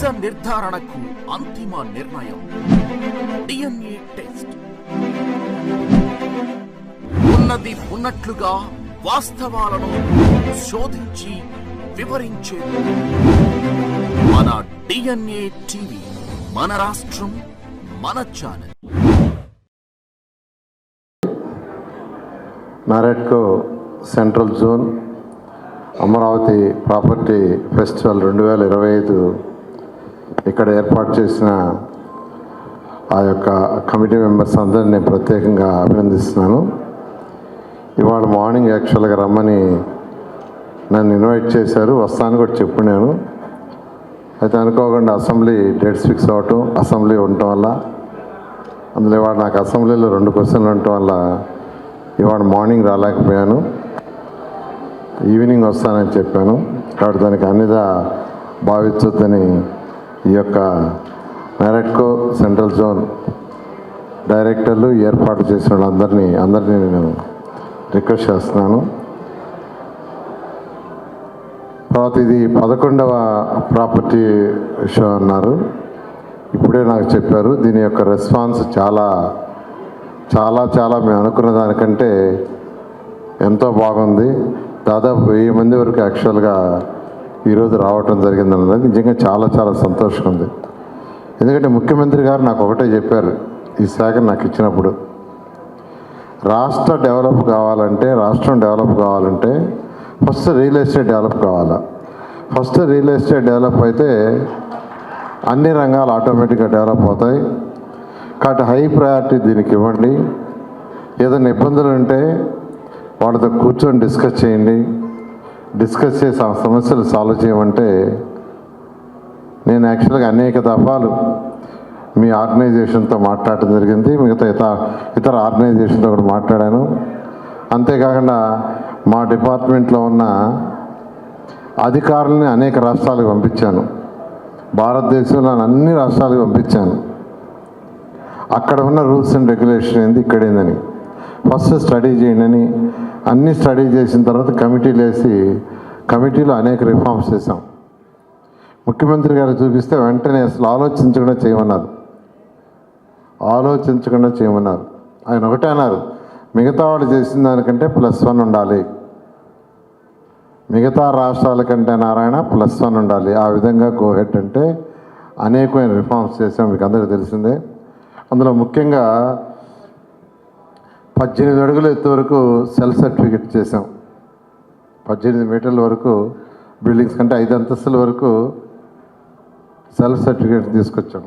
నిజ నిర్ధారణకు అంతిమ నిర్ణయం డిఎన్ఏ టెస్ట్. ఉన్నది ఉన్నట్లుగా వాస్తవాలను శోధించి వివరించే మన డిఎన్ఏ టీవీ, మన రాష్ట్రం, మన ఛానల్. నారాయణకో central zone Amaravati property festival 2025 ఇక్కడ ఏర్పాటు చేసిన ఆ యొక్క కమిటీ మెంబర్స్ అందరినీ నేను ప్రత్యేకంగా అభినందిస్తున్నాను. ఇవాళ మార్నింగ్ యాక్చువల్గా రమ్మని నన్ను ఇన్వైట్ చేశారు, వస్తాను కూడా చెప్పినాను. అయితే అనుకోకుండా అసెంబ్లీ డేట్స్ ఫిక్స్ అవ్వటం, అసెంబ్లీ ఉండటం వల్ల, అందులో ఇవాళ నాకు అసెంబ్లీలో 2 క్వశ్చన్లు ఉండటం వల్ల ఇవాళ మార్నింగ్ రాలేకపోయాను. ఈవినింగ్ వస్తానని చెప్పాను. కాబట్టి దానికి అన్నిదా భావించొద్దని ఈ యొక్క నారాయణకో సెంట్రల్ జోన్ డైరెక్టర్లు ఏర్పాటు చేసిన వాళ్ళందరినీ నేను రిక్వెస్ట్ చేస్తున్నాను. తర్వాత ఇది 11వ ప్రాపర్టీ షో అన్నారు. ఇప్పుడే నాకు చెప్పారు దీని యొక్క రెస్పాన్స్ చాలా చాలా చాలా మేము అనుకున్న దానికంటే ఎంతో బాగుంది. దాదాపు 1000 మంది వరకు యాక్చువల్గా ఈరోజు రావటం జరిగింది అన్నది నిజంగా చాలా చాలా సంతోషంగా ఉంది. ఎందుకంటే ముఖ్యమంత్రి గారు నాకు ఒకటే చెప్పారు ఈ శాఖ నాకు ఇచ్చినప్పుడు, రాష్ట్రం డెవలప్ కావాలంటే ఫస్ట్ రియల్ ఎస్టేట్ డెవలప్ కావాలి. ఫస్ట్ రియల్ ఎస్టేట్ డెవలప్ అయితే అన్ని రంగాలు ఆటోమేటిక్గా డెవలప్ అవుతాయి. కాబట్టి హై ప్రయారిటీ దీనికి ఇవ్వండి. ఏదైనా ఇబ్బందులు ఉంటే వాళ్ళతో కూర్చొని డిస్కస్ చేయండి. డిస్కస్ చేసి ఆ సమస్యలు సాల్వ్ చేయమంటే నేను యాక్చువల్గా అనేక దఫాలు మీ ఆర్గనైజేషన్తో మాట్లాడటం జరిగింది, మిగతా ఇతర ఆర్గనైజేషన్తో కూడా మాట్లాడాను. అంతేకాకుండా మా డిపార్ట్మెంట్లో ఉన్న అధికారులని అనేక రాష్ట్రాలకు పంపించాను. భారతదేశంలో అన్ని రాష్ట్రాలకు పంపించాను. అక్కడ ఉన్న రూల్స్ అండ్ రెగ్యులేషన్ ఏంది, ఇక్కడేందని ఫస్ట్ స్టడీ చేయండి అని అన్నీ స్టడీ చేసిన తర్వాత కమిటీలు వేసి కమిటీలో అనేక రిఫార్మ్స్ చేశాం. ముఖ్యమంత్రి గారు చూపిస్తే వెంటనే అసలు ఆలోచించకుండా చేయమన్నారు. ఆయన ఒకటే అన్నారు, మిగతా వాళ్ళు చేసిన దానికంటే +1 ఉండాలి, మిగతా రాష్ట్రాల కంటే నారాయణ +1 ఉండాలి. ఆ విధంగా గోహెడ్ అంటే అనేకమైన రిఫార్మ్స్ చేసాం, మీకు అందరికీ తెలిసిందే. అందులో ముఖ్యంగా 18 అడుగుల ఎత్తు వరకు సెల్ఫ్ సర్టిఫికెట్ చేసాం. 18 మీటర్ల వరకు బిల్డింగ్స్ కంటే 5 అంతస్తుల వరకు సెల్ఫ్ సర్టిఫికేట్ తీసుకొచ్చాం.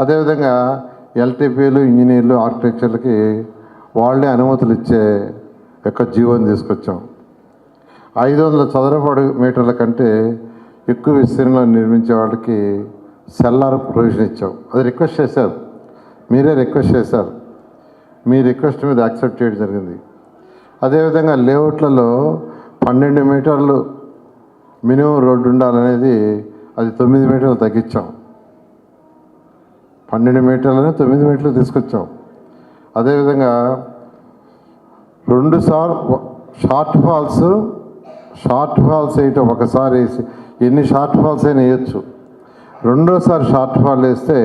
అదేవిధంగా ఎల్టీపీలు, ఇంజనీర్లు, ఆర్కిటెక్చర్లకి వాళ్ళే అనుమతులు ఇచ్చే యొక్క జీవోని తీసుకొచ్చాం. 500 చదరపు మీటర్ల కంటే ఎక్కువ విస్తీర్ణంలో నిర్మించే వాళ్ళకి సెల్లార్ ప్రొవిజన్ ఇచ్చాం. అది రిక్వెస్ట్ చేశారు, మీరే రిక్వెస్ట్ చేశారు, మీ రిక్వెస్ట్ మీద యాక్సెప్ట్ చేయడం జరిగింది. అదేవిధంగా లేఅవుట్లలో 12 మీటర్లు మినిమం రోడ్డు ఉండాలనేది అది 9 మీటర్లు తగ్గించాం. 12 మీటర్లని 9 మీటర్లు తీసుకొచ్చాం. అదేవిధంగా 2 సార్లు షార్ట్ ఫాల్స్ వేయటం, ఒకసారి వేసి ఎన్ని షార్ట్ ఫాల్స్ అయినా వేయచ్చు. రెండోసారి షార్ట్ ఫాల్ వేస్తే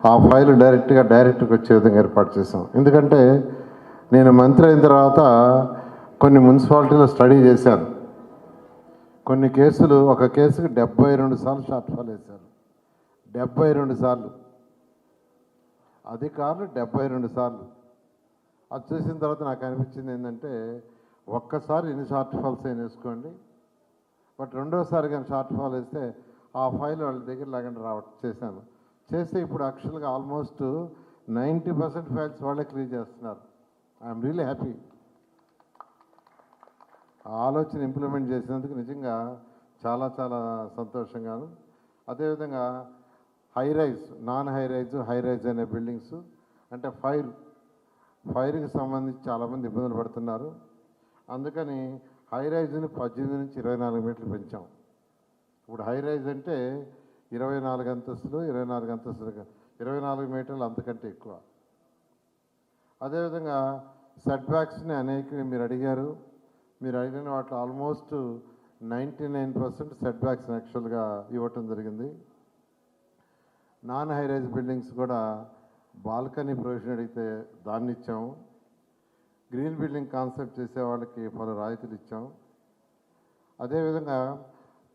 ఆ ఫైల్ డైరెక్ట్గా వచ్చే విధంగా ఏర్పాటు చేసాం. ఎందుకంటే నేను మంత్రి అయిన తర్వాత కొన్ని మున్సిపాలిటీలో స్టడీ చేశాను. కొన్ని కేసులు, ఒక కేసుకి 72 సార్లు షార్ట్ ఫాల్ వేశారు. 72 సార్లు, అధికారులు 72 సార్లు. అది చూసిన తర్వాత నాకు అనిపించింది ఏంటంటే, ఒక్కసారి ఎన్ని షార్ట్ ఫాల్స్ అయినా వేసుకోండి, బట్ రెండోసారి కానీ షార్ట్ ఫాల్ వేస్తే ఆ ఫైల్ వాళ్ళ దగ్గర లేకుండా చేశాను. చేస్తే ఇప్పుడు యాక్చువల్గా ఆల్మోస్ట్ 90% ఫైల్స్ వాళ్ళే క్లియర్ చేస్తున్నారు. I'm really happy. ఆ ఆలోచన ఇంప్లిమెంట్ చేసినందుకు నిజంగా చాలా చాలా సంతోషంగాను. అదేవిధంగా high rise, non high rise అనే బిల్డింగ్స్ అంటే ఫైర్కి సంబంధించి చాలామంది ఇబ్బందులు పడుతున్నారు. అందుకని హై రైజ్ని 18 నుంచి 24 మీటర్లు పెంచాం. ఇప్పుడు హై రైజ్ అంటే 24 అంతస్తులు, 24 మీటర్లు అంతకంటే ఎక్కువ. అదేవిధంగా సెట్ బ్యాక్స్ని అనేక మీరు అడిగిన వాటిలో ఆల్మోస్ట్ 99% సెట్ బ్యాక్స్ని యాక్చువల్గా ఇవ్వటం జరిగింది. నాన్ హైరైజ్ బిల్డింగ్స్ కూడా బాల్కనీ ప్రొవిజన్ అడిగితే దాన్ని ఇచ్చాము. గ్రీన్ బిల్డింగ్ కాన్సెప్ట్ చేసే వాళ్ళకి పలు రాయితీలు ఇచ్చాం. అదేవిధంగా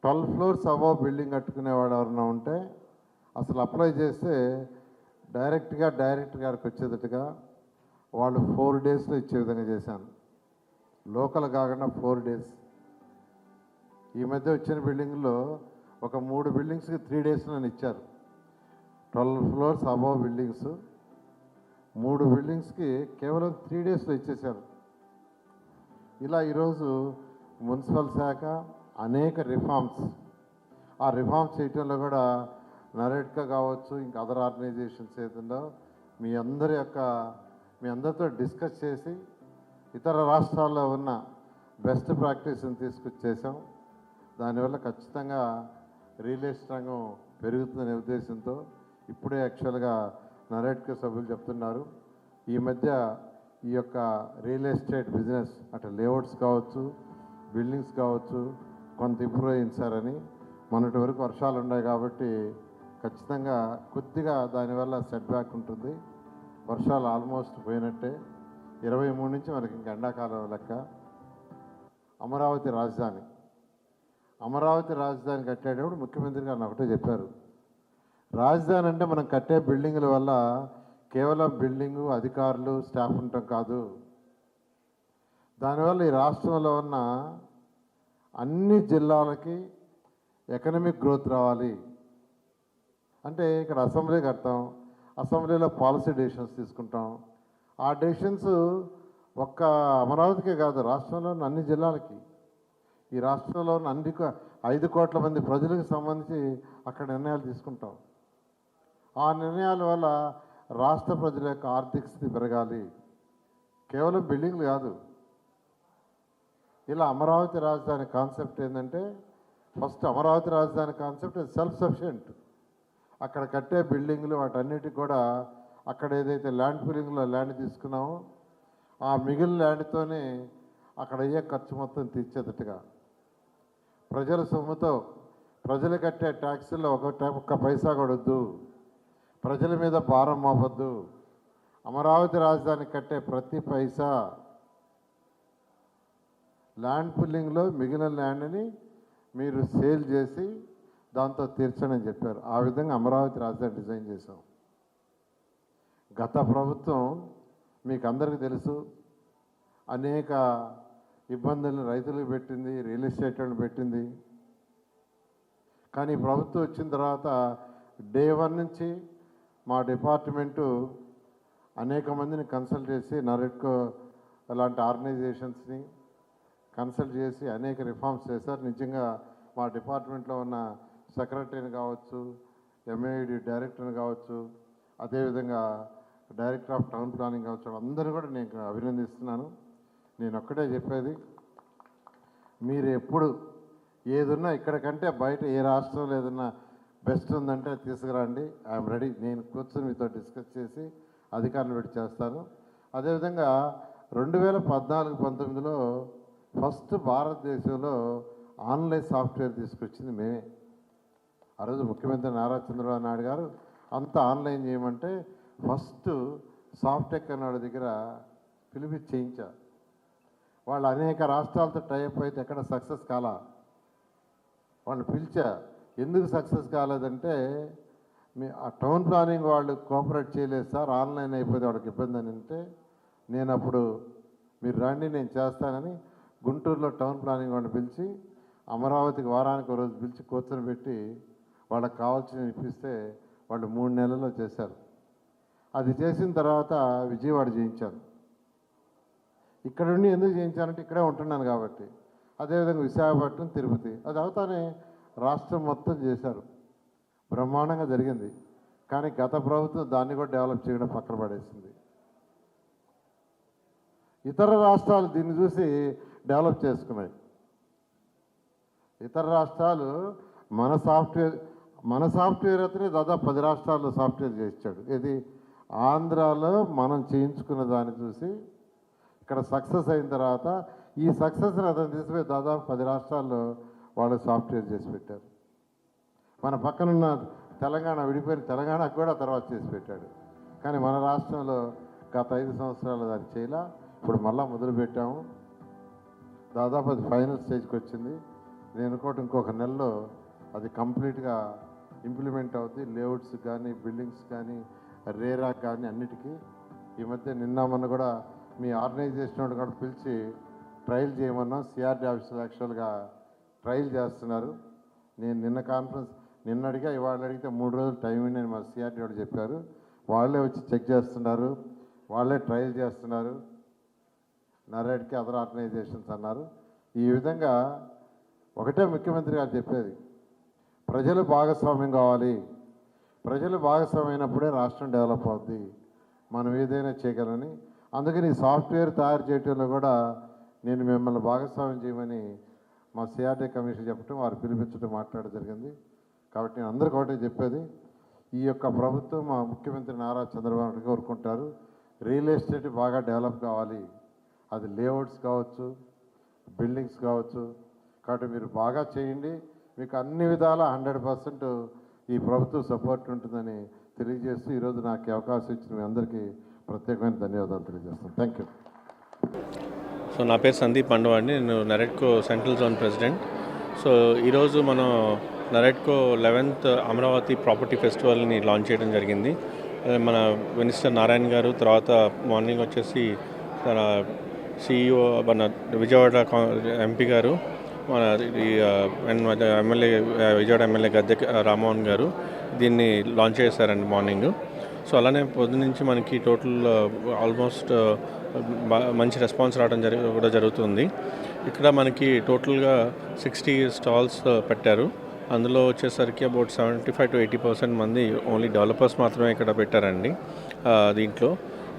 12 ఫ్లోర్స్ అబవ్ బిల్డింగ్ కట్టుకునేవాడు ఎవరైనా ఉంటే అసలు అప్లై చేస్తే డైరెక్టర్ గారికి వచ్చేటట్టుగా వాళ్ళు 4 డేస్లో ఇచ్చే విధంగా చేశాను. లోకల్ కాకుండా 4 డేస్. ఈ మధ్య వచ్చిన బిల్డింగ్లో ఒక 3 బిల్డింగ్స్కి 3 డేస్లో ఇచ్చారు. 12 ఫ్లోర్స్ అబవ్ బిల్డింగ్స్ 3 బిల్డింగ్స్కి కేవలం 3 డేస్లో ఇచ్చేశారు. ఇలా ఈరోజు మున్సిపల్ శాఖ అనేక రిఫార్మ్స్, ఆ రిఫార్మ్స్ చేయటంలో కూడా నరేట్కా కావచ్చు, ఇంకా అదర్ ఆర్గనైజేషన్స్ ఏదో మీ అందరితో డిస్కస్ చేసి ఇతర రాష్ట్రాల్లో ఉన్న బెస్ట్ ప్రాక్టీస్ని తీసుకొచ్చేసాం. దానివల్ల ఖచ్చితంగా రియల్ ఎస్టేట్ రంగం పెరుగుతుందనే ఉద్దేశంతో ఇప్పుడే యాక్చువల్గా నరేట్కా సభ్యులు చెప్తున్నారు, ఈ మధ్య ఈ యొక్క రియల్ ఎస్టేట్ బిజినెస్ అటు లేఅవుట్స్ కావచ్చు, బిల్డింగ్స్ కావచ్చు కొంత ఇంప్రూవ్ అయింది సార్ అని. మొన్నటి వరకు వర్షాలు ఉన్నాయి కాబట్టి ఖచ్చితంగా కొద్దిగా దానివల్ల సెట్ బ్యాక్ ఉంటుంది. వర్షాలు ఆల్మోస్ట్ పోయినట్టే. 23 నుంచి మనకి ఇంకా ఎండాకాలం లెక్క. అమరావతి రాజధాని కట్టేటప్పుడు ముఖ్యమంత్రి గారు ఒకటే చెప్పారు, రాజధాని అంటే మనం కట్టే బిల్డింగుల వల్ల కేవలం బిల్డింగు, అధికారులు, స్టాఫ్ ఉండటం కాదు, దానివల్ల ఈ రాష్ట్రంలో ఉన్న అన్ని జిల్లాలకి ఎకనామిక్ గ్రోత్ రావాలి. అంటే ఇక్కడ అసెంబ్లీ కడతాం, అసెంబ్లీలో పాలసీ డెసిషన్స్ తీసుకుంటాం. ఆ డెసిషన్స్ ఒక్క అమరావతికే కాదు, రాష్ట్రంలో ఉన్న అన్ని జిల్లాలకి, ఈ రాష్ట్రంలో ఉన్న 5 కోట్ల మంది ప్రజలకు సంబంధించి అక్కడ నిర్ణయాలు తీసుకుంటాం. ఆ నిర్ణయాల వల్ల రాష్ట్ర ప్రజల యొక్క ఆర్థిక స్థితి పెరగాలి, కేవలం బిల్డింగ్లు కాదు. ఇలా అమరావతి రాజధాని కాన్సెప్ట్ ఏంటంటే, ఫస్ట్ అమరావతి రాజధాని కాన్సెప్ట్ సెల్ఫ్ సఫిషియెంట్. అక్కడ కట్టే బిల్డింగ్లు వాటన్నిటికి కూడా అక్కడ ఏదైతే ల్యాండ్ పూలింగ్లో ల్యాండ్ తీసుకున్నామో ఆ మిగిలిన ల్యాండ్తోనే అక్కడ అయ్యే ఖర్చు మొత్తం తీర్చేటట్టుగా, ప్రజల సొమ్ముతో ప్రజలు కట్టే ట్యాక్సీల్లో ఒక్క పైసా కొడద్దు, ప్రజల మీద భారం మోపద్దు. అమరావతి రాజధాని కట్టే ప్రతి పైసా ల్యాండ్ పుల్లింగ్లో మిగిలిన ల్యాండ్ని మీరు సేల్ చేసి దాంతో తీర్చండి అని చెప్పారు. ఆ విధంగా అమరావతి రాజధాని డిజైన్ చేశాం. గత ప్రభుత్వం మీకు అందరికీ తెలుసు, అనేక ఇబ్బందులను రైతులకు పెట్టింది, రియల్ ఎస్టేట్ వాళ్ళని పెట్టింది. కానీ ప్రభుత్వం వచ్చిన తర్వాత డే 1 నుంచి మా డిపార్ట్మెంటు అనేక మందిని కన్సల్ట్ చేసి, నరెట్కో అలాంటి ఆర్గనైజేషన్స్ని కన్సల్ట్ చేసి అనేక రిఫార్మ్స్ చేశారు. నిజంగా మా డిపార్ట్మెంట్లో ఉన్న సెక్రటరీని కావచ్చు, ఎంఏడి డైరెక్టర్ని కావచ్చు, అదేవిధంగా డైరెక్టర్ ఆఫ్ టౌన్ ప్లానింగ్ కావచ్చు, అందరూ కూడా నేను అభినందిస్తున్నాను. నేను ఒక్కటే చెప్పేది, మీరు ఎప్పుడు ఏదున్నా ఇక్కడ కంటే బయట ఏ రాష్ట్రంలో ఏదన్నా బెస్ట్ ఉందంటే తీసుకురండి, ఐఎమ్ రెడీ. నేను కూర్చొని మీతో డిస్కస్ చేసి అధికారులు పెట్టి చేస్తాను. అదేవిధంగా 2014-19లో ఫస్ట్ భారతదేశంలో ఆన్లైన్ సాఫ్ట్వేర్ తీసుకొచ్చింది మేమే. ఆ రోజు ముఖ్యమంత్రి నారా చంద్రబాబు నాయుడు గారు అంతా ఆన్లైన్ చేయమంటే ఫస్ట్ సాఫ్టెక్ అన్నాడు దగ్గర పిలిపించి చేయించా. వాళ్ళు అనేక రాష్ట్రాలతో టైప్ అయితే ఎక్కడ సక్సెస్ కాలా. వాళ్ళు పిలిచా, ఎందుకు సక్సెస్ కాలేదంటే ఆ టౌన్ ప్లానింగ్ వాళ్ళు కోఆపరేట్ చేయలేదు సార్, ఆన్లైన్ అయిపోతే వాళ్ళకి ఇబ్బంది అని అంటే, నేను అప్పుడు మీరు రండి నేను చేస్తానని గుంటూరులో టౌన్ ప్లానింగ్ వాళ్ళని పిలిచి అమరావతికి వారానికి ఒక రోజు పిలిచి కూర్చొని పెట్టి వాళ్ళకి కావాల్సిన ఇప్పిస్తే వాళ్ళు 3 నెలల్లో చేశారు. అది చేసిన తర్వాత విజయవాడ చేయించాను. ఇక్కడ నుండి ఎందుకు చేయించానంటే ఇక్కడే ఉంటున్నాను కాబట్టి. అదేవిధంగా విశాఖపట్నం, తిరుపతి, అది అవుతానే రాష్ట్రం మొత్తం చేశారు. బ్రహ్మాండంగా జరిగింది. కానీ గత ప్రభుత్వం దాన్ని కూడా డెవలప్ చేయడం పక్కన పడేసింది. ఇతర రాష్ట్రాలు దీన్ని చూసి డెవలప్ చేసుకున్నాయి. ఇతర రాష్ట్రాలు మన సాఫ్ట్వేర్ అతనే దాదాపు 10 రాష్ట్రాల్లో సాఫ్ట్వేర్ చేయించాడు. ఇది ఆంధ్రాలో మనం చేయించుకున్న దాన్ని చూసి ఇక్కడ సక్సెస్ అయిన తర్వాత ఈ సక్సెస్ని అతను తీసుకుపోయి దాదాపు 10 రాష్ట్రాల్లో వాళ్ళు సాఫ్ట్వేర్ చేసి పెట్టారు. మన పక్కనున్న తెలంగాణ విడిపోయిన తెలంగాణకు కూడా తర్వాత చేసి పెట్టాడు. కానీ మన రాష్ట్రంలో గత 5 సంవత్సరాలు దాన్ని చేయలా. ఇప్పుడు మళ్ళా మొదలుపెట్టాము. దాదాపు అది ఫైనల్ స్టేజ్కి వచ్చింది. నేను అనుకోవటం ఇంకొక నెలలో అది కంప్లీట్గా ఇంప్లిమెంట్ అవుతుంది. లేఅవుట్స్ కానీ, బిల్డింగ్స్ కానీ, రేరా కానీ అన్నిటికీ. ఈ మధ్య మొన్న కూడా మీ ఆర్గనైజేషన్ కూడా పిలిచి ట్రయల్ చేయమన్నాం. సిఆర్డీ ఆఫీసులో యాక్చువల్గా ట్రయల్ చేస్తున్నారు. నేను నిన్న అడిగా, ఇవాళ అడిగితే 3 రోజులు టైం అని మా సిఆర్డీ వాళ్ళు చెప్పారు. వాళ్ళే వచ్చి చెక్ చేస్తున్నారు, వాళ్ళే ట్రయల్ చేస్తున్నారు. నరేడ్కి అదర్ ఆర్గనైజేషన్స్ అన్నారు. ఈ విధంగా ఒకటే ముఖ్యమంత్రి గారు చెప్పేది, ప్రజలు భాగస్వామ్యం కావాలి. ప్రజలు భాగస్వామ్యం అయినప్పుడే రాష్ట్రం డెవలప్ అవుద్ది, మనం ఏదైనా చేయగలని. అందుకని ఈ సాఫ్ట్వేర్ తయారు చేయడంలో కూడా నేను మిమ్మల్ని భాగస్వామ్యం చేయమని మా సిఆర్డీ కమిషన్ చెప్పడం, వారు పిలిపించడం, మాట్లాడడం జరిగింది. కాబట్టి నేను అందరికీ ఒకటే చెప్పేది, ఈ యొక్క ప్రభుత్వం మా ముఖ్యమంత్రి నారా చంద్రబాబు నాయుడు కోరుకుంటారు, రియల్ ఎస్టేట్ బాగా డెవలప్ కావాలి. అది లేఅవుట్స్ కావచ్చు, బిల్డింగ్స్ కావచ్చు. కాబట్టి మీరు బాగా చేయండి. మీకు అన్ని విధాలా 100% ఈ ప్రభుత్వం సపోర్ట్ ఉంటుందని తెలియజేస్తూ ఈరోజు నాకు ఈ అవకాశం ఇచ్చిన మీ అందరికీ ప్రత్యేకమైన ధన్యవాదాలు తెలియజేస్తాను. Thank you. సో నా పేరు సందీప్ పండువ అండి. నేను నరేడ్కో సెంట్రల్ జోన్ ప్రెసిడెంట్. సో ఈరోజు మనం నరేడ్కో 11th అమరావతి ప్రాపర్టీ ఫెస్టివల్ని లాంచ్ చేయడం జరిగింది. మన మినిస్టర్ నారాయణ గారు, తర్వాత మార్నింగ్ వచ్చేసి మన సిఇఓ మన విజయవాడ ఎంపీ గారు, మన ఎమ్మెల్యే విజయవాడ ఎమ్మెల్యే గద్దె రామ్మోహన్ గారు దీన్ని లాంచ్ చేశారండి మార్నింగ్. సో అలానే పొద్దునుంచి మనకి టోటల్ ఆల్మోస్ట్ మంచి రెస్పాన్స్ రావడం కూడా జరుగుతుంది. ఇక్కడ మనకి టోటల్గా 60 స్టాల్స్ పెట్టారు. అందులో వచ్చేసరికి అబౌట్ 75 to 80% మంది ఓన్లీ డెవలపర్స్ మాత్రమే ఇక్కడ పెట్టారండి దీంట్లో.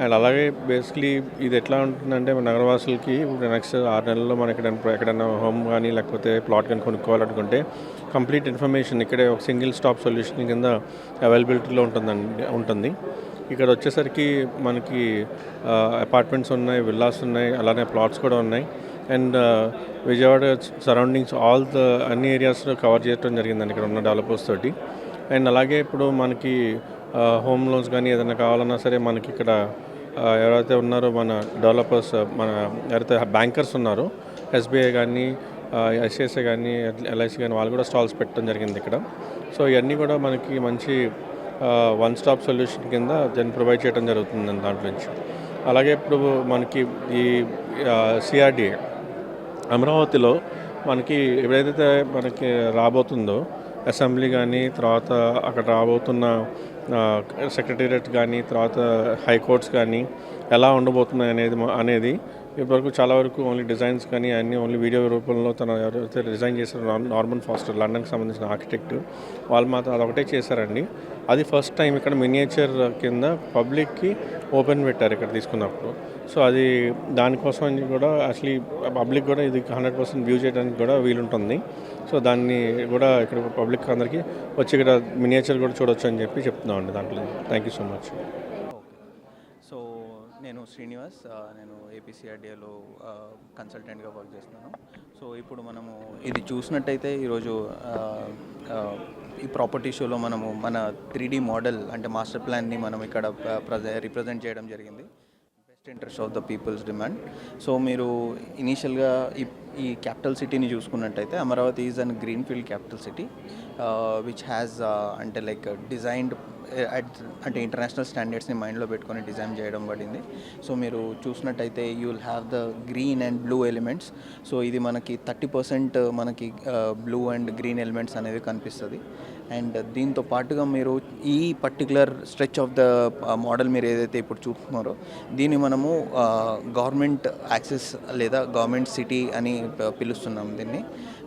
అండ్ అలాగే బేసిక్లీ ఇది ఎట్లా ఉంటుందంటే మన నగరవాసులకి ఇప్పుడు నెక్స్ట్ 6 నెలల్లో మనం ఎక్కడైనా హోమ్ కానీ లేకపోతే ప్లాట్ కానీ కొనుక్కోవాలనుకుంటే కంప్లీట్ ఇన్ఫర్మేషన్ ఇక్కడే ఒక సింగిల్ స్టాప్ సొల్యూషన్ కింద అవైలబిలిటీలో ఉంటుంది. ఇక్కడ వచ్చేసరికి మనకి అపార్ట్మెంట్స్ ఉన్నాయి, విల్లాస్ ఉన్నాయి, అలానే ప్లాట్స్ కూడా ఉన్నాయి. అండ్ విజయవాడ సరౌండింగ్స్ అన్ని ఏరియాస్ కవర్ చేయడం జరిగిందండి ఇక్కడ ఉన్న డెవలపర్స్ తోటి. అండ్ అలాగే ఇప్పుడు మనకి హోమ్ లోన్స్ కానీ ఏదైనా కావాలన్నా సరే మనకి ఇక్కడ ఎవరైతే ఉన్నారో మన డెవలపర్స్, మన ఎవరైతే బ్యాంకర్స్ ఉన్నారో ఎస్బీఐ కానీ, ఐసిఐసిఐ కానీ, ఎల్ఐసి కానీ వాళ్ళు కూడా స్టాల్స్ పెట్టడం జరిగింది ఇక్కడ. సో ఇవన్నీ కూడా మనకి మంచి వన్ స్టాప్ సొల్యూషన్ కింద దాన్ని ప్రొవైడ్ చేయడం జరుగుతుందండి దాంట్లో నుంచి. అలాగే ఇప్పుడు మనకి ఈ సిఆర్డీఏ అమరావతిలో మనకి ఎప్పుడైతే మనకి రాబోతుందో అసెంబ్లీ కానీ, తర్వాత అక్కడ రాబోతున్న సెక్రటేరియట్ కానీ, తర్వాత హైకోర్ట్స్ కానీ ఎలా ఉండబోతున్నాయి అనేది ఇప్పటివరకు చాలా వరకు ఓన్లీ డిజైన్స్ కానీ అన్నీ ఓన్లీ వీడియో రూపంలో తన ఎవరైతే డిజైన్ చేశారో నార్మన్ ఫాస్టర్, లండన్కి సంబంధించిన ఆర్కిటెక్ట్, వాళ్ళు మాత్రం అదొకటే చేశారండి. అది ఫస్ట్ టైం ఇక్కడ మినియేచర్ కింద పబ్లిక్కి ఓపెన్ పెట్టారు ఇక్కడ తీసుకున్నప్పుడు. సో అది దానికోసం కూడా యాక్చువల్లీ పబ్లిక్ కూడా ఇది 100% వ్యూ చేయడానికి కూడా వీలుంటుంది. సో దాన్ని కూడా ఇక్కడ పబ్లిక్ అందరికీ వచ్చి ఇక్కడ మినియేచర్ కూడా చూడొచ్చు అని చెప్పి చెప్తున్నామండి దాంట్లో. Thank you so much. So నేను శ్రీనివాస్, నేను ఏపీసీఆర్డీఏలో కన్సల్టెంట్గా వర్క్ చేస్తున్నాను. సో ఇప్పుడు మనము ఇది చూసినట్టయితే ఈరోజు ఈ ప్రాపర్టీ షోలో మనము మన 3D మోడల్ అంటే మాస్టర్ ప్లాన్ని మనం ఇక్కడ రిప్రజెంట్ చేయడం జరిగింది. Best interest of the peoples demand. So మీరు ఇనీషియల్గా ఈ క్యాపిటల్ సిటీని చూసుకున్నట్టయితే Amaravati is an green field capital city which has అంటే లైక్ డిజైన్డ్ అంటే ఇంటర్నేషనల్ స్టాండర్డ్స్ని మైండ్లో పెట్టుకొని డిజైన్ చేయడం పడింది. సో మీరు చూసినట్టయితే you will have the green and blue elements. So ఇది మనకి 30% మనకి బ్లూ అండ్ గ్రీన్ ఎలిమెంట్స్ అనేవి కనిపిస్తుంది. అండ్ దీంతో పాటుగా మీరు ఈ particular stretch of the model మీరు ఏదైతే ఇప్పుడు చూస్తున్నారో దీన్ని మనము గవర్నమెంట్ యాక్సెస్ లేదా గవర్నమెంట్ సిటీ అని పిలుస్తున్నాం దీన్ని.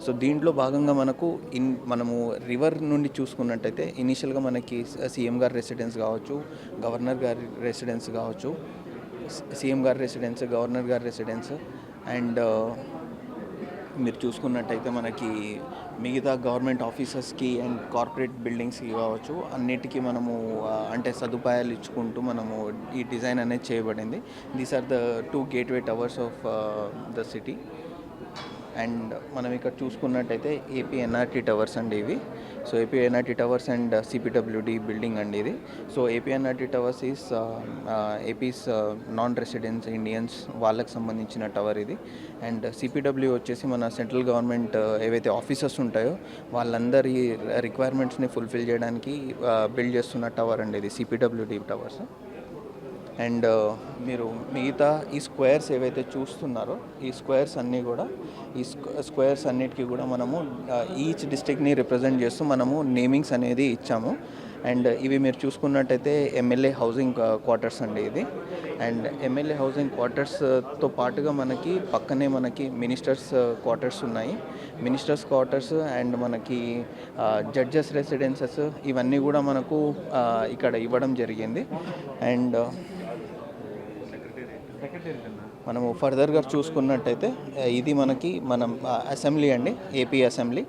సో దీంట్లో భాగంగా మనము రివర్ నుండి చూసుకున్నట్టయితే ఇనీషియల్గా మనకి సీఎం గారి రెసిడెన్స్ కావచ్చు, గవర్నర్ గారి రెసిడెన్స్ కావచ్చు, సీఎం గారి రెసిడెన్స్, గవర్నర్ గారి రెసిడెన్స్ అండ్ మీరు చూసుకున్నట్టయితే మనకి మిగతా గవర్నమెంట్ ఆఫీసర్స్కి అండ్ కార్పొరేట్ బిల్డింగ్స్కి కావచ్చు అన్నిటికీ మనము అంటే సదుపాయాలు ఇచ్చుకుంటూ మనము ఈ డిజైన్ అనేది చేయబడింది. These are the 2 gateway towers of the city. And మనం ఇక్కడ చూసుకున్నట్టయితే ఏపీ ఎన్ఆర్టీ టవర్స్ అండి ఇవి. So AP NRT towers and CPWD building అండి ఇది. So AP NRT towers is AP's non residence Indians వాళ్ళకి సంబంధించిన టవర్ ఇది. అండ్ సిపిడబ్ల్యూ వచ్చేసి మన సెంట్రల్ గవర్నమెంట్ ఏవైతే ఆఫీసర్స్ ఉంటాయో వాళ్ళందరి రిక్వైర్మెంట్స్ని ఫుల్ఫిల్ చేయడానికి బిల్డ్ చేస్తున్న టవర్ అండి ఇది సిపిడబ్ల్యూడి టవర్స్. అండ్ మీరు మిగతా ఈ స్క్వేర్స్ ఏవైతే చూస్తున్నారో ఈ స్క్వేర్స్ అన్నీ కూడా స్క్వేర్స్ అన్నిటికీ కూడా మనము ఈచ్ డిస్ట్రిక్ట్ని రిప్రజెంట్ చేస్తూ మనము నేమింగ్స్ అనేది ఇచ్చాము. అండ్ ఇవి మీరు చూసుకున్నట్టయితే ఎమ్మెల్యే హౌసింగ్ క్వార్టర్స్ అండి ఇది. అండ్ ఎమ్మెల్యే హౌసింగ్ క్వార్టర్స్తో పాటుగా మనకి పక్కనే మనకి మినిస్టర్స్ క్వార్టర్స్ ఉన్నాయి. మినిస్టర్స్ క్వార్టర్స్ అండ్ మనకి జడ్జెస్ రెసిడెన్సెస్ ఇవన్నీ కూడా మనకు ఇక్కడ ఇవ్వడం జరిగింది. అండ్ మనము ఫర్దర్గా చూసుకున్నట్టయితే ఇది మనకి మనం అసెంబ్లీ అండి, ఏపీ అసెంబ్లీ.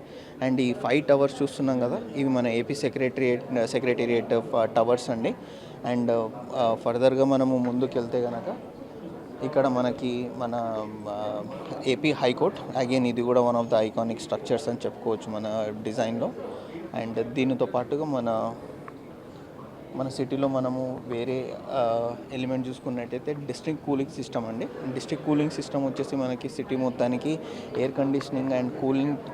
అండ్ ఈ 5 టవర్స్ చూస్తున్నాం కదా, ఇవి మన ఏపీ సెక్రటేరియట్ టవర్స్ అండి. అండ్ ఫర్దర్గా మనము ముందుకు వెళ్తే కనుక ఇక్కడ మనకి మన ఏపీ హైకోర్ట్, అగైన్ ఇది కూడా one of the iconic structures అని చెప్పుకోవచ్చు మన డిజైన్లో. అండ్ దీనితో పాటుగా మన సిటీలో మనము వేరే ఎలిమెంట్ చూసుకున్నట్టయితే డిస్ట్రిక్ట్ కూలింగ్ సిస్టమ్ అండి. డిస్ట్రిక్ట్ కూలింగ్ సిస్టమ్ వచ్చేసి మనకి సిటీ మొత్తానికి air conditioning and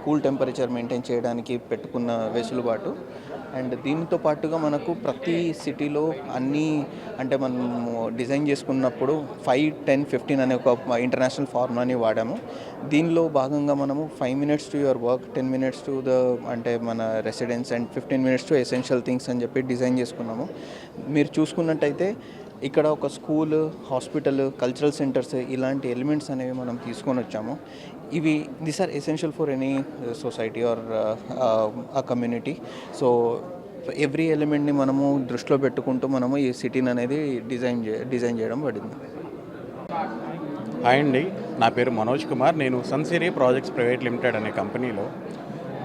cool temperature maintain చేయడానికి పెట్టుకున్న వెసులుబాటు. అండ్ దీనితో పాటుగా మనకు ప్రతి సిటీలో అన్నీ అంటే మనము డిజైన్ చేసుకున్నప్పుడు 5, 10, 15 అనే ఒక ఇంటర్నేషనల్ ఫార్ములాని వాడాము. దీనిలో భాగంగా మనము 5 minutes to your work, 10 minutes to the అంటే మన residence and 15 minutes to essential things అని చెప్పి డిజైన్ చేసుకున్నాము. మీరు చూసుకున్నట్టయితే ఇక్కడ ఒక స్కూల్, హాస్పిటల్, కల్చరల్ సెంటర్స్ ఇలాంటి ఎలిమెంట్స్ అనేవి మనం తీసుకొని వచ్చాము. These are essential for any society or a community. So every ఎలిమెంట్ని మనము దృష్టిలో పెట్టుకుంటూ మనము ఈ సిటీని అనేది డిజైన్ చేయడం పడింది. హాయ్ అండి, నా పేరు మనోజ్ కుమార్. నేను సన్సిరీ ప్రాజెక్ట్స్ ప్రైవేట్ లిమిటెడ్ అనే కంపెనీలో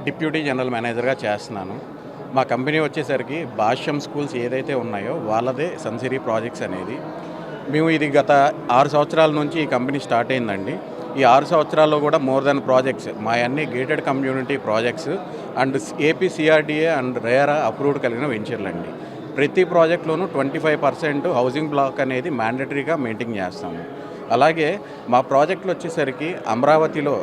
డిప్యూటీ జనరల్ మేనేజర్గా చేస్తున్నాను. మా కంపెనీ వచ్చేసరికి భాష్యం స్కూల్స్ ఏదైతే ఉన్నాయో వాళ్ళదే సన్సిరీ ప్రాజెక్ట్స్ అనేది. మేము ఇది గత 6 సంవత్సరాల నుంచి ఈ కంపెనీ స్టార్ట్ అయిందండి. ఈ 6 సంవత్సరాల్లో కూడా మోర్ దెన్ ప్రాజెక్ట్స్ మా అన్ని gated community projects and AP CRDA and RERA approved కలిగిన వెంచర్లు అండి. ప్రతి ప్రాజెక్ట్లోనూ 25% హౌసింగ్ బ్లాక్ అనేది మ్యాండటరీగా మెయింటైన్ చేస్తాము. అలాగే మా ప్రాజెక్టులు వచ్చేసరికి అమరావతిలో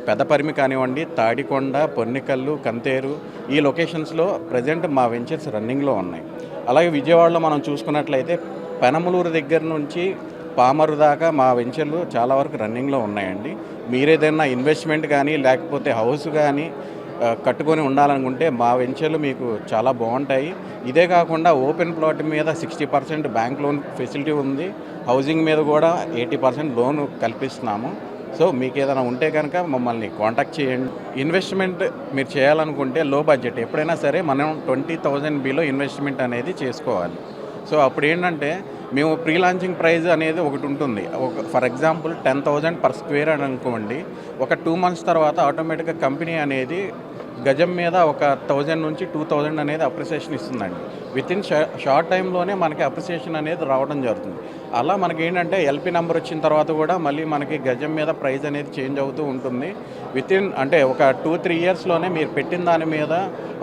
పెదపరిమి కానివ్వండి, తాడికొండ, పొన్నికల్లు, కంతేరు ఈ లొకేషన్స్లో ప్రజెంట్ మా వెంచర్స్ రన్నింగ్లో ఉన్నాయి. అలాగే విజయవాడలో మనం చూసుకున్నట్లయితే పెనమలూరు దగ్గర నుంచి పామరు దాకా మా వెంచర్లు చాలా వరకు రన్నింగ్లో ఉన్నాయండి. మీరేదైనా ఇన్వెస్ట్మెంట్ కానీ లేకపోతే హౌస్ కానీ కట్టుకొని ఉండాలనుకుంటే మా వెంచర్లు మీకు చాలా బాగుంటాయి. ఇదే కాకుండా ఓపెన్ ప్లాట్ మీద 60% బ్యాంక్ లోన్ ఫెసిలిటీ ఉంది. హౌసింగ్ మీద కూడా 80% లోన్ కల్పిస్తున్నాము. సో మీకు ఏదైనా ఉంటే కనుక మమ్మల్ని కాంటాక్ట్ చేయండి. ఇన్వెస్ట్మెంట్ మీరు చేయాలనుకుంటే లో బడ్జెట్ ఎప్పుడైనా సరే మనం 20,000 బిలో ఇన్వెస్ట్మెంట్ అనేది చేసుకోవాలి. సో అప్పుడు ఏంటంటే మేము ప్రీ లాంచింగ్ ప్రైస్ అనేది ఒకటి ఉంటుంది. ఫర్ ఎగ్జాంపుల్ 10,000 పర్ స్క్వేర్ అని అనుకోండి. ఒక 2 months తర్వాత ఆటోమేటిక్గా కంపెనీ అనేది గజం మీద ఒక 1000 నుంచి 2000 అనేది అప్రిసియేషన్ ఇస్తుందండి. వితిన్ షార్ట్ టైంలోనే మనకి అప్రిసియేషన్ అనేది రావడం జరుగుతుంది. అలా మనకి ఏంటంటే ఎల్పి నెంబర్ వచ్చిన తర్వాత కూడా మళ్ళీ మనకి గజం మీద ప్రైస్ అనేది చేంజ్ అవుతూ ఉంటుంది. వితిన్ అంటే ఒక 2-3 yearsలోనే మీరు పెట్టిన దాని మీద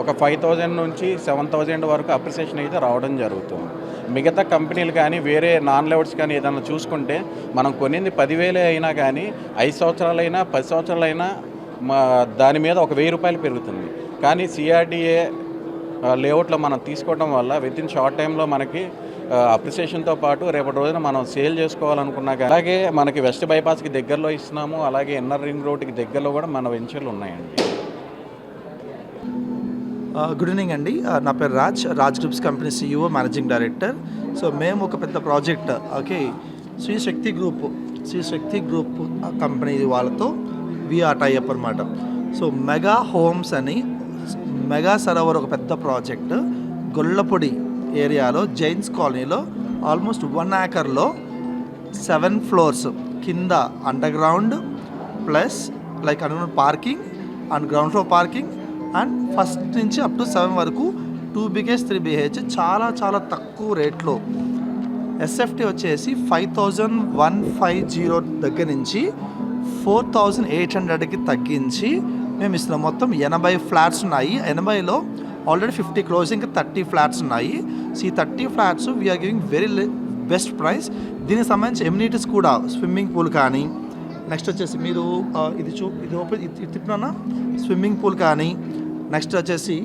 ఒక 5,000 నుంచి 7,000 వరకు అప్రిసియేషన్ అయితే రావడం జరుగుతుంది. మిగతా కంపెనీలు కానీ వేరే నాన్ లెవెల్స్ కానీ ఏదైనా చూసుకుంటే మనం కొనింది 10,000 అయినా కానీ 5 సంవత్సరాలైనా 10 సంవత్సరాలైనా దాని మీద ఒక 1,000 రూపాయలు పెరుగుతుంది. కానీ సిఆర్డిఏ లేఅవుట్లో మనం తీసుకోవడం వల్ల వితిన్ షార్ట్ టైంలో మనకి అప్రిసియేషన్తో పాటు రేపటి రోజున మనం సేల్ చేసుకోవాలనుకున్నా కానీ అలాగే మనకి వెస్ట్ బైపాస్కి దగ్గరలో ఇస్తున్నాము. అలాగే ఇన్నర్ రింగ్ రోడ్కి దగ్గరలో కూడా మన వెంచర్లు ఉన్నాయండి. గుడ్ ఈవినింగ్ అండి, నా పేరు Raj groups company CEO, managing director. So మేము ఒక పెద్ద ప్రాజెక్ట్ శ్రీ శక్తి గ్రూప్ కంపెనీ వాళ్ళతో వీఆర్ టైఅప్ అనమాట. సో మెగా హోమ్స్ అని మెగా సరోవర్ ఒక పెద్ద ప్రాజెక్ట్ గొల్లపొడి ఏరియాలో జైన్స్ కాలనీలో ఆల్మోస్ట్ 1 acreలో 7 floors కింద under ground plus like under parking and ground floor parking and first నుంచి అప్ టు 7 వరకు 2 BHK 3 BH చాలా చాలా తక్కువ రేట్లో. SFT వచ్చేసి 5,150 దగ్గర నుంచి 4,800కి తగ్గించి మేము ఇస్తున్నాం. మొత్తం 80 ఫ్లాట్స్ ఉన్నాయి. 80లో ఆల్రెడీ 50 క్లోజింగ్, 30 ఫ్లాట్స్ ఉన్నాయి. సో ఈ 30 flats we're giving very best price. దీనికి సంబంధించి ఎమ్యూనిటీస్ కూడా స్విమ్మింగ్ పూల్ కానీ, నెక్స్ట్ వచ్చేసి మీరు ఇది ఓపెన్ ఇది తిప్పినా స్విమ్మింగ్ పూల్ కానీ, నెక్స్ట్ వచ్చేసి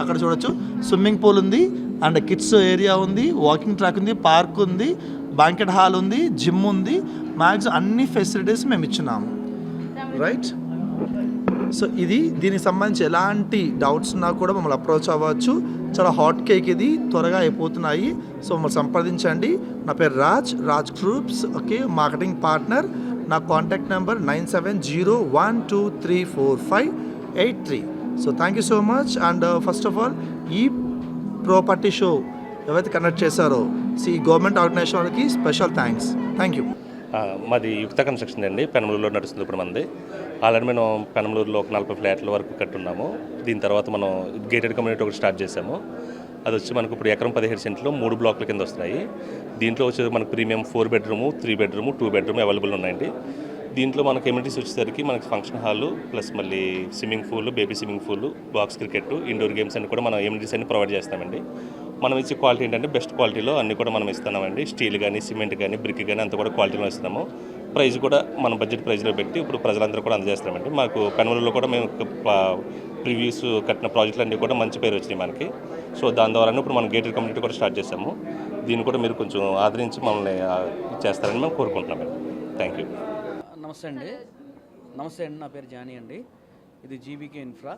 అక్కడ చూడొచ్చు స్విమ్మింగ్ పూల్ ఉంది, అండ్ కిడ్స్ ఏరియా ఉంది, వాకింగ్ ట్రాక్ ఉంది, పార్క్ ఉంది, బ్యాంకెట్ హాల్ ఉంది, జిమ్ ఉంది. మ్యాక్సిమం అన్ని ఫెసిలిటీస్ మేము ఇచ్చినాము. రైట్. సో దీనికి సంబంధించి ఎలాంటి డౌట్స్ ఉన్నా కూడా మమ్మల్ని అప్రోచ్ అవ్వచ్చు. చాలా హాట్ కేక్, ఇది త్వరగా అయిపోతున్నాయి. సో మమ్మల్ని సంప్రదించండి. నా పేరు Raj groups, okay, marketing partner. నా contact number 9701234583. So thank you so much. And first of all ఈ ప్రాపర్టీ షో ఎవరైతే కండక్ట్ చేశారో ఈ గవర్నమెంట్ ఆర్గనైజేషన్ వాళ్ళకి స్పెషల్ థ్యాంక్ యూ. మాది యుక్త కన్స్ట్రక్షన్ అండి, పెనమలూరులో నడుస్తుంది ఇప్పుడు మంది. ఆల్రెడీ మనం పెనమలూరులో ఒక 40 ఫ్లాట్ల వరకు కట్టున్నాము. దీని తర్వాత మనం గేటెడ్ కమ్యూనిటీ ఒకటి స్టార్ట్ చేసాము. అది వచ్చి మనకు ఇప్పుడు ఎకరం 17 సెంట్లో 3 బ్లాక్ల కింద వస్తున్నాయి. దీంట్లో వచ్చి మనకు premium 4 bedroom, 3 bedroom, 2 bedroom available ఉన్నాయండి. దీంట్లో మనకి ఎమ్యూనిటీస్ వచ్చేసరికి మనకి ఫంక్షన్ హాలు ప్లస్ మళ్ళీ swimming pool, baby swimming pool, box cricket, indoor games అన్ని కూడా మనం ఎమ్యూనిటీస్ అన్ని ప్రొవైడ్ చేస్తామండి. మనం ఇచ్చే క్వాలిటీ ఏంటంటే బెస్ట్ క్వాలిటీలో అన్ని కూడా మనం ఇస్తున్నామండి. స్టీల్ కానీ, సిమెంట్ కానీ, బ్రిక్ కానీ అంతా కూడా క్వాలిటీలో ఇస్తున్నాము. ప్రైస్ కూడా మనం బడ్జెట్ ప్రైస్లో పెట్టి ఇప్పుడు ప్రజలందరూ కూడా అందజేస్తామండి. మాకు పెనమలూరులో కూడా మేము ప్రివ్యూస్ కట్టిన ప్రాజెక్టులు అన్నీ కూడా మంచి పేరు వచ్చినాయి మనకి. సో దాని ద్వారా ఇప్పుడు మనం గేటెడ్ కమ్యూనిటీ కూడా స్టార్ట్ చేసాము. దీన్ని కూడా మీరు కొంచెం ఆదరించి మమ్మల్ని చేస్తారని మేము కోరుకుంటున్నామండి. Thank you. నమస్తే అండి, నా పేరు జానీ అండి. ఇది జీబీకే ఇన్ఫ్రా.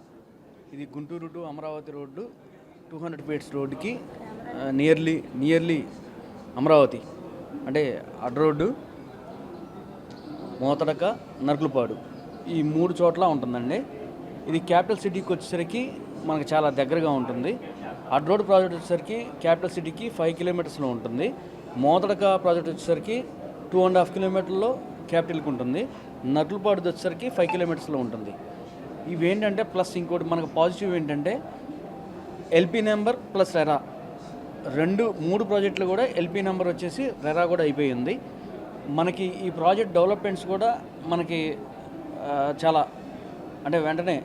ఇది Guntur to Amaravati road 200 feets రోడ్డుకి నియర్లీ అమరావతి అంటే అడ్ రోడ్డు, మోతడక, నర్కులపాడు ఈ 3 చోట్ల ఉంటుందండి. ఇది క్యాపిటల్ సిటీకి వచ్చేసరికి మనకు చాలా దగ్గరగా ఉంటుంది. అడ్ రోడ్ ప్రాజెక్ట్ వచ్చేసరికి క్యాపిటల్ సిటీకి 5 కిలోమీటర్స్లో ఉంటుంది. మోతడక ప్రాజెక్ట్ వచ్చేసరికి 2.5 కిలోమీటర్లో క్యాపిటల్కి ఉంటుంది. నర్కులపాడు వచ్చేసరికి 5 కిలోమీటర్స్లో ఉంటుంది. ఇవేంటంటే ప్లస్ ఇంకోటి మనకు పాజిటివ్ ఏంటంటే ఎల్పీ నెంబర్ ప్లస్ రెరా 3 ప్రాజెక్టులు కూడా ఎల్పీ నెంబర్ వచ్చేసి రెరా కూడా అయిపోయింది. మనకి ఈ ప్రాజెక్ట్ డెవలప్మెంట్స్ కూడా మనకి చాలా అంటే వెంటనే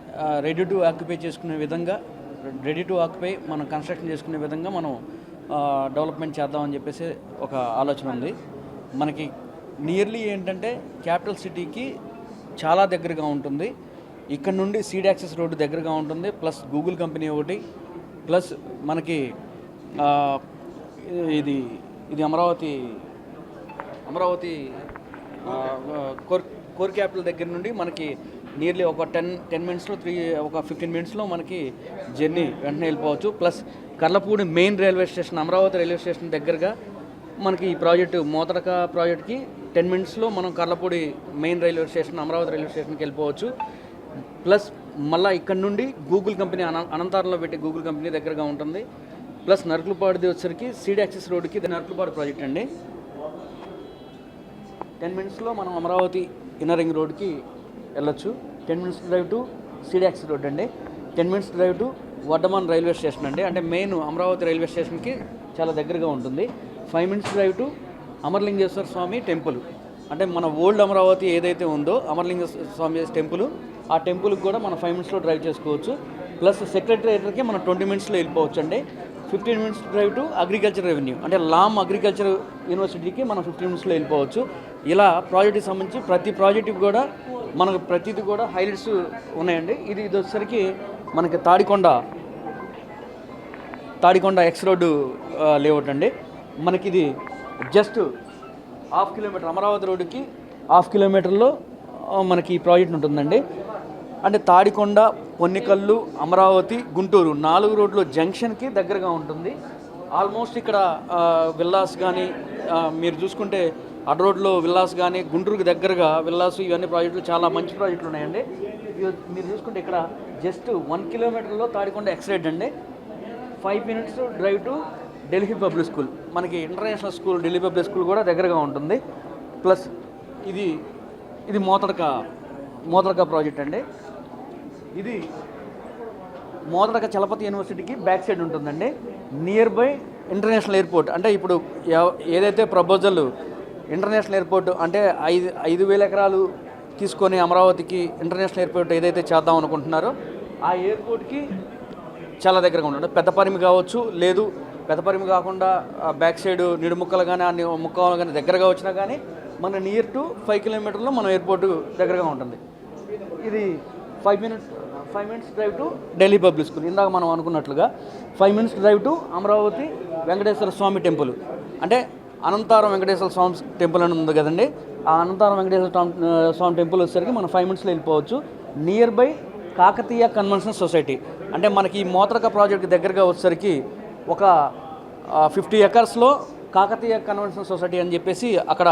రెడీ టు ఆక్యుపై చేసుకునే విధంగా, రెడీ టు ఆక్యుపై మనం కన్స్ట్రక్షన్ చేసుకునే విధంగా మనం డెవలప్మెంట్ చేద్దామని చెప్పేసి ఒక ఆలోచన ఉంది. మనకి నియర్లీ ఏంటంటే క్యాపిటల్ సిటీకి చాలా దగ్గరగా ఉంటుంది. ఇక్కడ నుండి సీడ్ యాక్సెస్ రోడ్డు దగ్గరగా ఉంటుంది, ప్లస్ గూగుల్ కంపెనీ ఒకటి, ప్లస్ మనకి ఇది అమరావతి కోర్ క్యాపిటల్ దగ్గర నుండి మనకి నియర్లీ ఒక 10 మినిట్స్లో ఒక 15 మినిట్స్లో మనకి జర్నీ వెంటనే వెళ్ళిపోవచ్చు. Plus Karlapudi main railway station, Amaravati railway station దగ్గరగా మనకి ఈ ప్రాజెక్టు మోతడక ప్రాజెక్ట్కి 10 మినిట్స్లో మనం Karlapudi main railway station, Amaravati railway స్టేషన్కి వెళ్ళిపోవచ్చు. ప్లస్ మళ్ళీ ఇక్కడ నుండి గూగుల్ కంపెనీ అనంతారంలో పెట్టి గూగుల్ కంపెనీ దగ్గరగా ఉంటుంది. ప్లస్ నర్కులపాడుది వచ్చేసరికి సీడ్ యాక్సెస్ రోడ్డుకి నర్కులపాడు ప్రాజెక్ట్ అండి. 10 మినిట్స్లో మనం అమరావతి ఇన్నర్ రింగ్ రోడ్కి వెళ్ళొచ్చు. 10 minutes drive to seed access road అండి. 10 minutes drive to Vardhaman railway station అండి, అంటే మెయిన్ అమరావతి రైల్వే స్టేషన్కి చాలా దగ్గరగా ఉంటుంది. 5 minutes drive to Amaralingeswara Swamy temple, అంటే మన ఓల్డ్ అమరావతి ఏదైతే ఉందో అమరలింగేశ్వర స్వామి టెంపుల్, ఆ టెంపుల్కి కూడా మనం 5 మినిట్స్లో డ్రైవ్ చేసుకోవచ్చు. ప్లస్ సెక్రటరియట్కి మనం 20 మినిట్స్లో వెళ్ళిపోవచ్చు అండి. 15 minutes drive to agriculture revenue, అంటే లామ్ అగ్రికల్చర్ యూనివర్సిటీకి మనం 15 మినిట్స్లో వెళ్ళిపోవచ్చు. ఇలా ప్రాజెక్ట్కి సంబంధించి ప్రతి ప్రాజెక్టుకి కూడా మనకు ప్రతిదీ కూడా హైలైట్స్ ఉన్నాయండి. ఇది వచ్చేసరికి మనకి తాడికొండ ఎక్స్ రోడ్డు లేఅవుట్ అండి. మనకి ఇది జస్ట్ 1/2 కిలోమీటర్ అమరావతి రోడ్డుకి 1/2 కిలోమీటర్లో మనకి ఈ ప్రాజెక్ట్ ఉంటుందండి. అంటే తాడికొండ, పొన్నికల్లు, అమరావతి, గుంటూరు 4 రోడ్లు జంక్షన్కి దగ్గరగా ఉంటుంది. ఆల్మోస్ట్ ఇక్కడ విల్లాస్ కానీ మీరు చూసుకుంటే అడ్ రోడ్లో విల్లాస్ కానీ, గుంటూరుకి దగ్గరగా విల్లాస్, ఇవన్నీ ప్రాజెక్టులు చాలా మంచి ప్రాజెక్టులు ఉన్నాయండి. మీరు చూసుకుంటే ఇక్కడ జస్ట్ 1 కిలోమీటర్లో తాడికొండ ఎక్స్రేట్ అండి. 5 minutes drive to Delhi public school, మనకి international school Delhi public school కూడా దగ్గరగా ఉంటుంది. ప్లస్ ఇది మోతడక ప్రాజెక్ట్ అండి. ఇది మోతడక చలపతి యూనివర్సిటీకి బ్యాక్ సైడ్ ఉంటుందండి. నియర్ బై ఇంటర్నేషనల్ ఎయిర్పోర్ట్, అంటే ఇప్పుడు ఏదైతే ప్రపోజల్ ఇంటర్నేషనల్ ఎయిర్పోర్ట్ అంటే 5,000 ఎకరాలు తీసుకొని అమరావతికి ఇంటర్నేషనల్ ఎయిర్పోర్ట్ ఏదైతే చేద్దాం అనుకుంటున్నారో ఆ ఎయిర్పోర్ట్కి చాలా దగ్గరగా ఉంటుంది. పెద్దపరిమి కావచ్చు, లేదు పెద్దపరిమి కాకుండా బ్యాక్ సైడ్ నిడుముక్కలు కానీ అన్ని ముక్కలు కానీ దగ్గరగా వచ్చినా కానీ మన నియర్ టు 5 కిలోమీటర్లో మన ఎయిర్పోర్ట్ దగ్గరగా ఉంటుంది. ఇది 5 minutes drive to Delhi public school. ఇందాక మనం అనుకున్నట్లుగా 5 minutes drive to Amaravati Venkateswara Swamy temple. అంటే అనంతారం వెంకటేశ్వర స్వామి టెంపుల్ అని ఉంది కదండి, ఆ అనంతారం వెంకటేశ్వర స్వామి టెంపుల్ వచ్చేసరికి మనం 5 మినిట్స్లో వెళ్ళిపోవచ్చు. Near by Kakatiya convention society, అంటే మనకి ఈ మోతరక ప్రాజెక్ట్ దగ్గరగా వచ్చేసరికి ఒక 50 ఎకర్స్లో కాకతీయ కన్వెన్షన్ సొసైటీ అని చెప్పేసి అక్కడ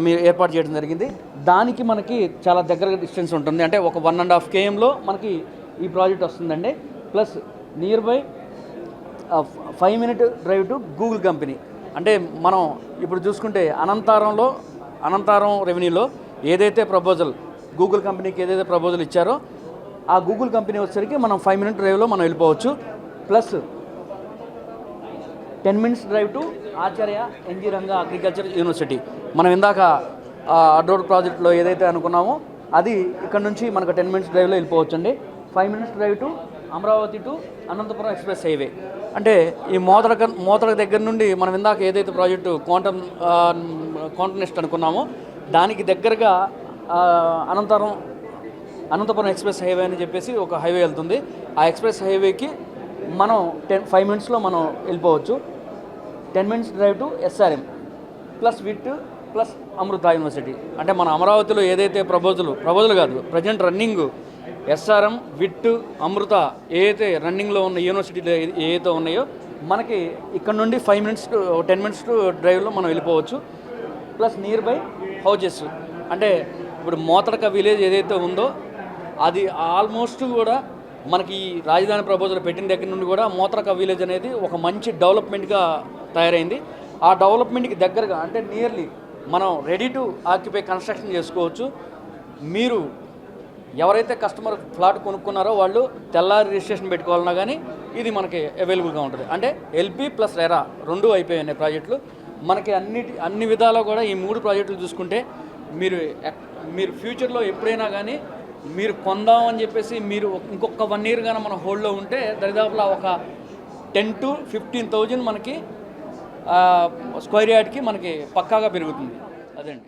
మీరు ఏర్పాటు చేయడం జరిగింది. దానికి మనకి చాలా దగ్గర డిస్టెన్స్ ఉంటుంది. అంటే ఒక 1.5 kmలో మనకి ఈ ప్రాజెక్ట్ వస్తుందండి. Plus near by 5 minute drive to Google company. అంటే మనం ఇప్పుడు చూసుకుంటే అనంతారం రెవెన్యూలో ఏదైతే ప్రపోజల్ గూగుల్ కంపెనీకి ఏదైతే ప్రపోజల్ ఇచ్చారో ఆ గూగుల్ కంపెనీ వచ్చేసరికి మనం 5 minute డ్రైవ్లో మనం వెళ్ళిపోవచ్చు. Plus 10 minutes drive to Acharya NG Ranga agriculture university. మనం ఇందాక అడ్రోడ్ ప్రాజెక్ట్లో ఏదైతే అనుకున్నామో అది ఇక్కడ నుంచి మనకు 10 minutes డ్రైవ్లో వెళ్ళిపోవచ్చు అండి. 5 minutes drive to Amaravati to Anantapuram express highway. అంటే ఈ మోతరక దగ్గర నుండి మనం ఇందాక ఏదైతే ప్రాజెక్టు క్వాంటమ్ నెస్ట్ అనుకున్నామో దానికి దగ్గరగా అనంతపురం ఎక్స్ప్రెస్ హైవే అని చెప్పేసి ఒక హైవే వెళ్తుంది. ఆ ఎక్స్ప్రెస్ హైవేకి మనం 5 minutesలో మనం వెళ్ళిపోవచ్చు. 10 minutes drive to SRM plus VIT plus Amrita university. అంటే మన అమరావతిలో ఏదైతే ప్రపోజల్ కాదు present running SRM VIT Amrita ఏదైతే రన్నింగ్లో ఉన్న యూనివర్సిటీలు ఏదైతే ఉన్నాయో మనకి ఇక్కడ నుండి 5 minutes టు 10 minutes డ్రైవ్లో మనం వెళ్ళిపోవచ్చు. ప్లస్ నియర్ బై హౌజెస్, అంటే ఇప్పుడు మోతరక విలేజ్ ఏదైతే ఉందో అది ఆల్మోస్ట్ కూడా మనకి ఈ రాజధాని ప్రపోజల్ పెట్టిన దగ్గర నుండి కూడా మోతరక విలేజ్ అనేది ఒక మంచి డెవలప్మెంట్గా తయారైంది. ఆ డెవలప్మెంట్కి దగ్గరగా అంటే నియర్లీ మనం రెడీ టు ఆక్యుపై కన్స్ట్రక్షన్ చేసుకోవచ్చు. మీరు ఎవరైతే కస్టమర్ ఫ్లాట్ కొనుక్కున్నారో వాళ్ళు తెల్లారి రిజిస్ట్రేషన్ పెట్టుకోవాలన్నా కానీ ఇది మనకి అవైలబుల్గా ఉంటుంది. అంటే ఎల్పీ ప్లస్ రెరా 2 అయిపోయాయి ప్రాజెక్టులు మనకి. అన్ని విధాలా కూడా ఈ 3 ప్రాజెక్టులు చూసుకుంటే మీరు ఫ్యూచర్లో ఎప్పుడైనా కానీ మీరు కొందామని చెప్పేసి మీరు ఇంకొక 1 year కానీ మన హోల్డ్లో ఉంటే దరిదాపులా ఒక 10,000 to 15,000 మనకి స్క్వేర్ యార్డ్కి మనకి పక్కాగా పెరుగుతుంది. అదండి.